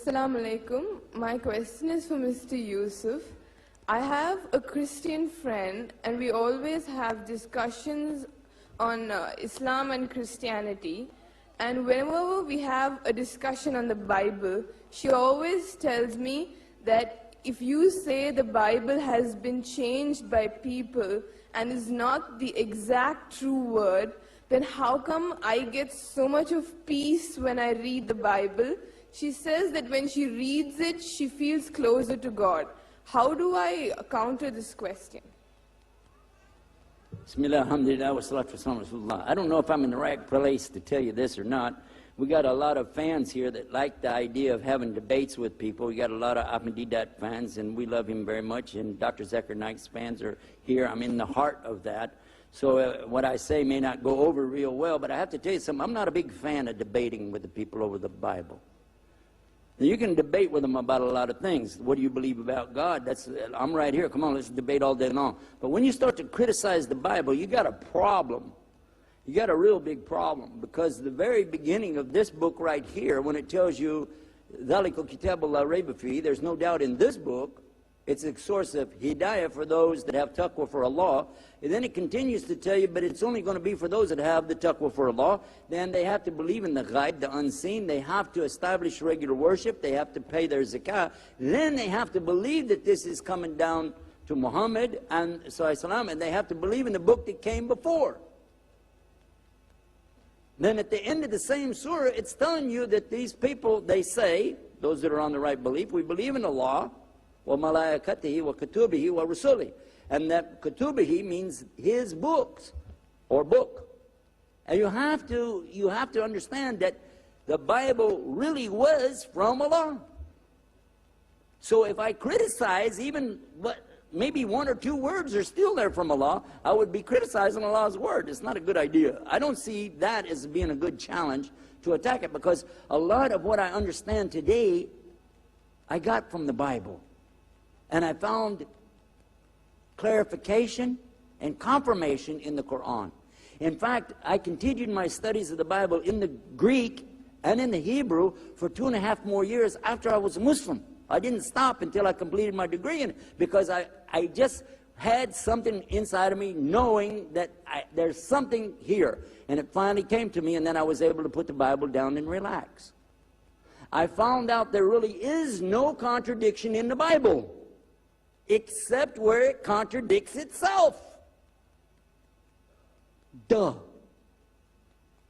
Assalamu alaikum. My question is for Mr. Yusuf. I have a Christian friend and we always have discussions on Islam and Christianity. And whenever we have a discussion on the Bible, she always tells me that if you say the Bible has been changed by people and is not the exact true word, then how come I get so much of peace when I read the Bible? She says that when she reads it, she feels closer to God. How do I counter this question? Bismillah, alhamdulillah, wa salatu wa salam. I don't know if I'm in the right place to tell you this or not. We got a lot of fans here that like the idea of having debates with people. We got a lot of Ahmadiyyat fans, and we love him very much. And Dr. Zakir Naik's fans are here. I'm in the heart of that. So what I say may not go over real well, but I have to tell you something. I'm not a big fan of debating with the people over the Bible. You can debate with them about a lot of things. What do you believe about God? I'm right here. Come on, let's debate all day long. But when you start to criticize the Bible, you got a problem. You got a real big problem, because the very beginning of this book right here, when it tells you, ذَلِكَ الْكِتَابُ لَا رَيْبَ فِيهِ, there's no doubt in this book, it's a source of hidayah for those that have taqwa for Allah. And then it continues to tell you, but it's only going to be for those that have the taqwa for Allah. Then they have to believe in the ghaib, the unseen. They have to establish regular worship. They have to pay their zakah. Then they have to believe that this is coming down to Muhammad and Sallallahu, and they have to believe in the book that came before. Then at the end of the same surah, it's telling you that these people, they say, those that are on the right belief, we believe in Allah, وَمَلَائِكَتِهِ وَكُتُبِهِ وَرُسُلِهِ. And that kutubihi means his books, or book. And you have to understand that the Bible really was from Allah. So if I criticize even what maybe one or two words are still there from Allah, I would be criticizing Allah's word. It's not a good idea. I don't see that as being a good challenge to attack it, because a lot of what I understand today, I got from the Bible. And I found clarification and confirmation in the Quran. In fact, I continued my studies of the Bible in the Greek and in the Hebrew for 2.5 more years after I was a Muslim. I didn't stop until I completed my degree in it, because I just had something inside of me knowing that there's something here. And it finally came to me, and then I was able to put the Bible down and relax. I found out there really is no contradiction in the Bible, except where it contradicts itself. Duh.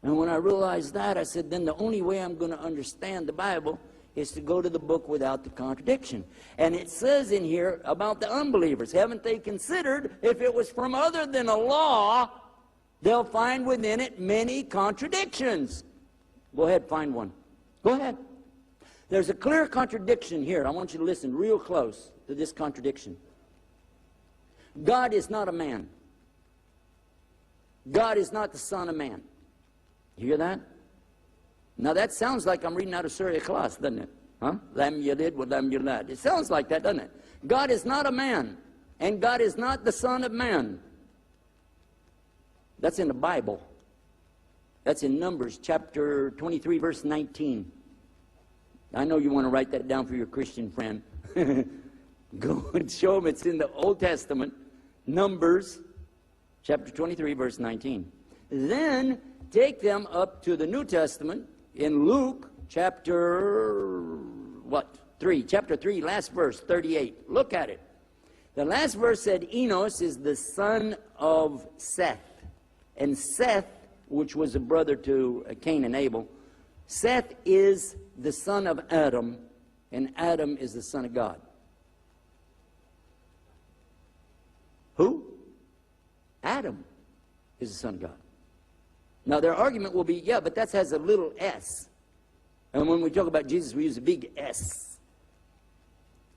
And when I realized that, I said, then the only way I'm going to understand the Bible is to go to the book without the contradiction. And it says in here about the unbelievers, haven't they considered if it was from other than Allah, they'll find within it many contradictions. Go ahead, find one. Go ahead. There's a clear contradiction here. I want you to listen real close to this contradiction. God is not a man. God is not the son of man. You hear that? Now that sounds like I'm reading out of Surah Ikhlas, doesn't it? Huh? Lam yalid wa lam yulad. It sounds like that, doesn't it? God is not a man, and God is not the son of man. That's in the Bible. That's in Numbers chapter 23, verse 19. I know you want to write that down for your Christian friend. Go and show them it's in the Old Testament, Numbers chapter 23, verse 19. Then take them up to the New Testament in Luke chapter, chapter 3, last verse, 38. Look at it. The last verse said Enos is the son of Seth. And Seth, which was a brother to Cain and Abel, Seth is the son of Adam, and Adam is the son of God. Who? Adam is the son of God. Now their argument will be, yeah, but that has a little s. And when we talk about Jesus, we use a big S.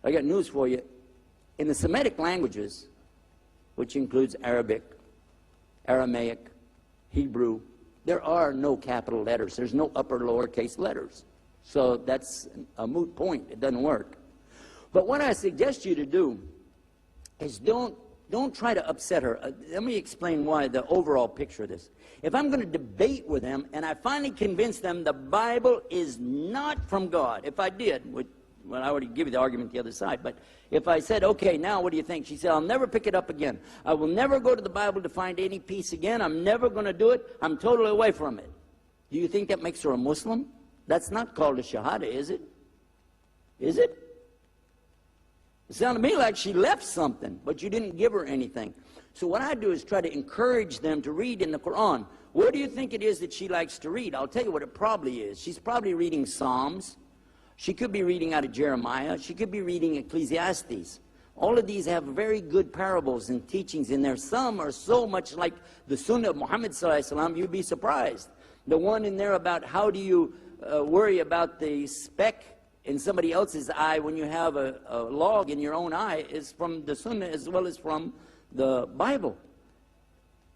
I got news for you. In the Semitic languages, which includes Arabic, Aramaic, Hebrew, there are no capital letters. There's no upper lowercase letters. So that's a moot point. It doesn't work. But what I suggest you to do is don't don't try to upset her. Let me explain why, the overall picture of this. If I'm going to debate with them and I finally convince them the Bible is not from God, if I did, well, I already give you the argument the other side, but if I said, okay, now what do you think? She said, I'll never pick it up again. I will never go to the Bible to find any peace again. I'm never going to do it. I'm totally away from it. Do you think that makes her a Muslim? That's not called a Shahada, is it? Is it? It sounded to me like she left something, but you didn't give her anything. So what I do is try to encourage them to read in the Quran. What do you think it is that she likes to read? I'll tell you what it probably is. She's probably reading Psalms. She could be reading out of Jeremiah. She could be reading Ecclesiastes. All of these have very good parables and teachings in there. Some are so much like the Sunnah of Muhammad sallallahu alaihi wasallam, you'd be surprised. The one in there about how do you worry about the speck in somebody else's eye when you have a log in your own eye is from the Sunnah as well as from the Bible.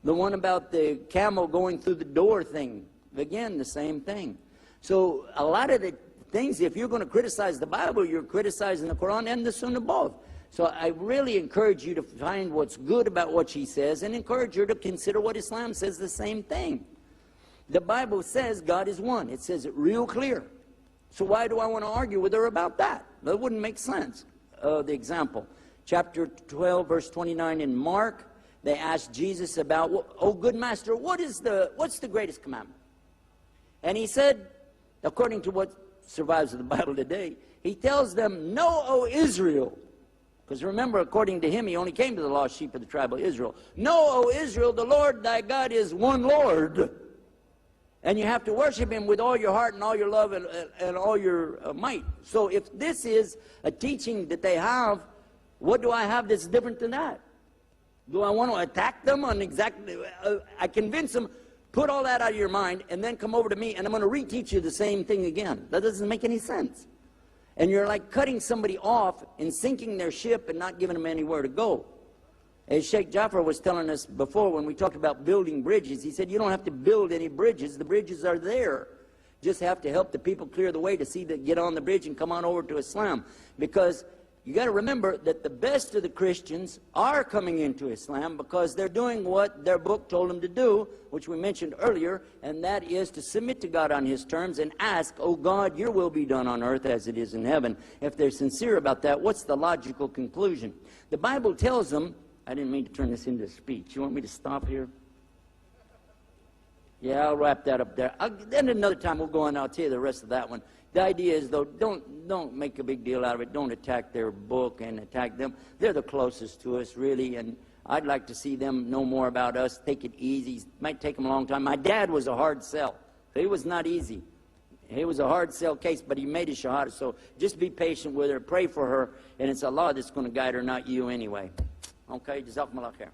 The one about the camel going through the door thing, again, the same thing. So a lot of the things, if you're going to criticize the Bible, you're criticizing the Quran and the Sunnah both. So I really encourage you to find what's good about what she says and encourage her to consider what Islam says the same thing. The Bible says God is one. It says it real clear. So why do I want to argue with her about that? That wouldn't make sense. The example, chapter 12, verse 29 in Mark, they asked Jesus about, oh good master, what's the greatest commandment? And he said, according to what survives of the Bible today, he tells them, know, O Israel, because remember, according to him, he only came to the lost sheep of the tribe of Israel. Know, O Israel, the Lord thy God is one Lord. And you have to worship him with all your heart and all your love and all your might. So if this is a teaching that they have, what do I have that's different than that? Do I want to attack them on exactly, I convince them, put all that out of your mind and then come over to me and I'm going to reteach you the same thing again. That doesn't make any sense. And you're like cutting somebody off and sinking their ship and not giving them anywhere to go. As Sheikh Jafar was telling us before when we talked about building bridges, he said you don't have to build any bridges. The bridges are there. Just have to help the people clear the way to see that get on the bridge and come on over to Islam. Because you got to remember that the best of the Christians are coming into Islam because they're doing what their book told them to do, which we mentioned earlier, and that is to submit to God on his terms and ask, oh God, your will be done on earth as it is in heaven. If they're sincere about that, what's the logical conclusion? The Bible tells them, I didn't mean to turn this into a speech. You want me to stop here? Yeah, I'll wrap that up there. Then another time we'll go on and I'll tell you the rest of that one. The idea is, though, don't make a big deal out of it. Don't attack their book and attack them. They're the closest to us, really, and I'd like to see them know more about us. Take it easy. It might take them a long time. My dad was a hard sell. So he was not easy. He was a hard sell case, but he made his shahada. So just be patient with her. Pray for her, and it's Allah that's going to guide her, not you anyway. Okay, Jazakumullah khair.